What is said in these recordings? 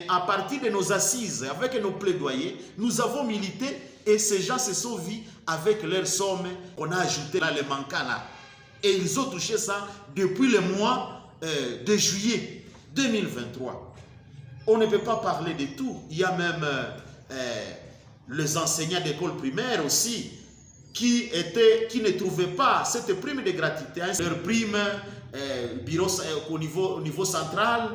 À partir de nos assises, avec nos plaidoyers, nous avons milité et ces gens se sont vus avec leurs sommes. On a ajouté là les manquants là. Et ils ont touché ça depuis le mois de juillet 2023. On ne peut pas parler de tout. Il y a même les enseignants d'école primaire aussi qui ne trouvaient pas cette prime de gratuité. Leur prime au niveau central,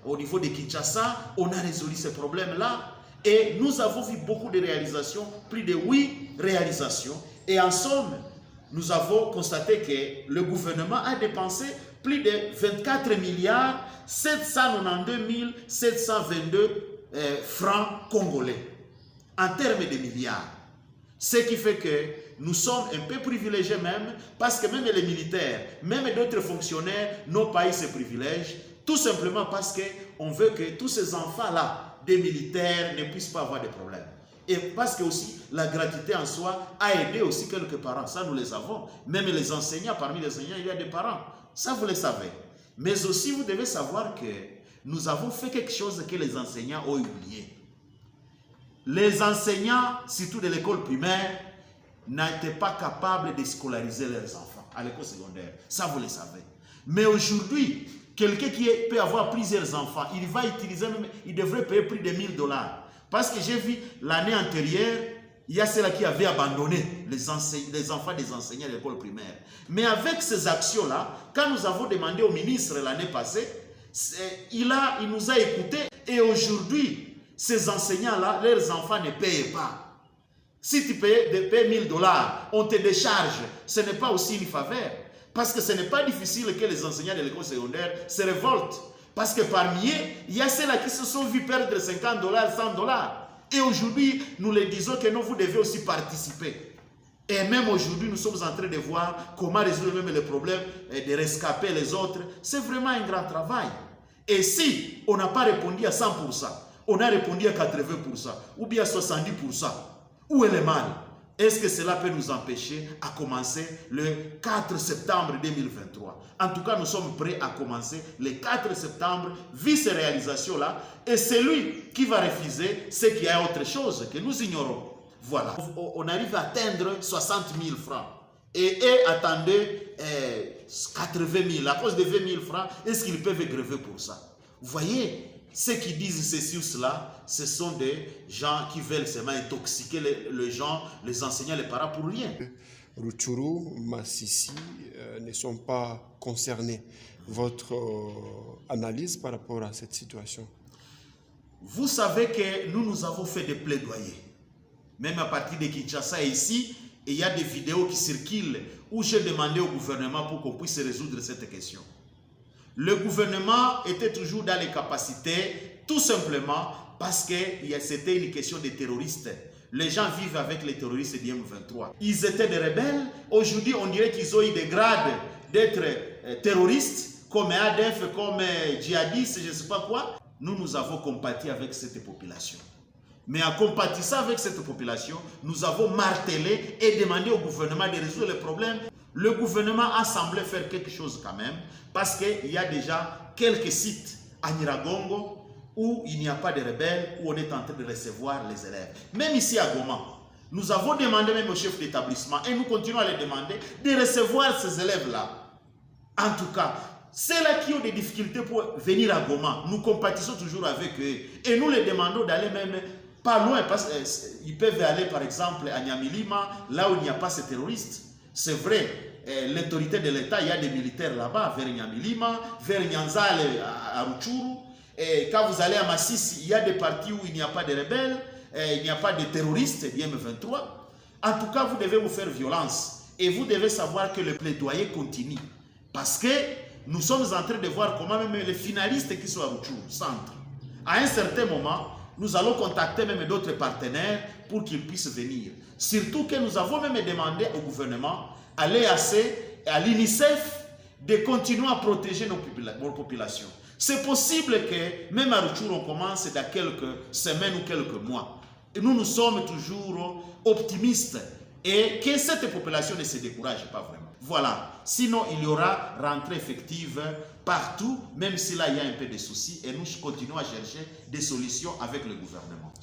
au niveau de Kinshasa, on a résolu ces problèmes-là. Et nous avons vu beaucoup de réalisations, plus de 8 réalisations. Et en somme, nous avons constaté que le gouvernement a dépensé plus de 24 milliards 792 722 francs congolais en termes de milliards. Ce qui fait que nous sommes un peu privilégiés même, parce que même les militaires, même d'autres fonctionnaires, nos pays se privilègent, tout simplement parce qu'on veut que tous ces enfants-là, des militaires, ne puissent pas avoir de problèmes. Et parce que aussi, la gratuité en soi a aidé aussi quelques parents. Ça, nous les avons. Même les enseignants, parmi les enseignants, il y a des parents. Ça, vous le savez. Mais aussi, vous devez savoir que nous avons fait quelque chose que les enseignants ont oublié. Les enseignants, surtout de l'école primaire, n'étaient pas capables de scolariser leurs enfants à l'école secondaire. Ça, vous le savez. Mais aujourd'hui, quelqu'un qui peut avoir plusieurs enfants, il va utiliser même, il devrait payer plus de 1000 $. Parce que j'ai vu l'année antérieure, il y a ceux-là qui avaient abandonné les enfants des enseignants de l'école primaire. Mais avec ces actions-là, quand nous avons demandé au ministre l'année passée, il nous a écoutés. Et aujourd'hui, ces enseignants-là, leurs enfants ne payent pas. Si tu payes 1000 $, on te décharge. Ce n'est pas aussi une faveur. Parce que ce n'est pas difficile que les enseignants de l'école secondaire se révoltent. Parce que parmi eux, il y a ceux-là qui se sont vus perdre 50 $, 100 $. Et aujourd'hui, nous les disons que nous, vous devez aussi participer. Et même aujourd'hui, nous sommes en train de voir comment résoudre même les problèmes de rescaper les autres. C'est vraiment un grand travail. Et si on n'a pas répondu à 100%, on a répondu à 80%, ou bien à 70%, où est le mal? Est-ce que cela peut nous empêcher à commencer le 4 septembre 2023? En tout cas, nous sommes prêts à commencer le 4 septembre, vu ces réalisations-là. Et celui qui va refuser, c'est qu'il y a autre chose que nous ignorons. Voilà. On arrive à atteindre 60 000 francs. Et eux attendaient 80 000. À cause de 20 000 francs, est-ce qu'ils peuvent grever pour ça? Vous voyez? Ceux qui disent ceci ou cela, ce sont des gens qui veulent seulement intoxiquer les gens, les enseignants, les parents pour rien. Rutshuru, Masisi ne sont pas concernés. Votre analyse par rapport à cette situation? Vous savez que nous avons fait des plaidoyers. Même à partir de Kinshasa ici, il y a des vidéos qui circulent où j'ai demandé au gouvernement pour qu'on puisse résoudre cette question. Le gouvernement était toujours dans les capacités, tout simplement parce que c'était une question de terroristes. Les gens vivent avec les terroristes du M23. Ils étaient des rebelles. Aujourd'hui, on dirait qu'ils ont eu des grades d'être terroristes, comme ADF, comme djihadistes, je ne sais pas quoi. Nous avons compati avec cette population. Mais en compatissant avec cette population, nous avons martelé et demandé au gouvernement de résoudre les problèmes. Le gouvernement a semblé faire quelque chose quand même, parce qu'il y a déjà quelques sites à Nyiragongo où il n'y a pas de rebelles, où on est en train de recevoir les élèves. Même ici à Goma, nous avons demandé même au chef d'établissement, et nous continuons à les demander, de recevoir ces élèves-là. En tout cas, ceux-là qui ont des difficultés pour venir à Goma, nous compatissons toujours avec eux. Et nous les demandons d'aller même pas loin, parce qu'ils peuvent aller par exemple à Nyamilima, là où il n'y a pas ces terroristes. C'est vrai, l'autorité de l'État, il y a des militaires là-bas, vers Nyamilima, vers Nyanzale, à Rutshuru. Et quand vous allez à Masisi, il y a des parties où il n'y a pas de rebelles, il n'y a pas de terroristes, du M23. En tout cas, vous devez vous faire violence. Et vous devez savoir que le plaidoyer continue. Parce que nous sommes en train de voir comment même les finalistes qui sont à Rutshuru, centre. À un certain moment, nous allons contacter même d'autres partenaires pour qu'ils puissent venir. Surtout que nous avons même demandé au gouvernement, à l'EAC et à l'UNICEF de continuer à protéger nos populations. C'est possible que même à Rutshuru, on commence dans quelques semaines ou quelques mois. Et nous sommes toujours optimistes et que cette population ne se décourage pas vraiment. Voilà. Sinon, il y aura rentrée effective partout, même si là, il y a un peu de soucis. Et nous continuons à chercher des solutions avec le gouvernement.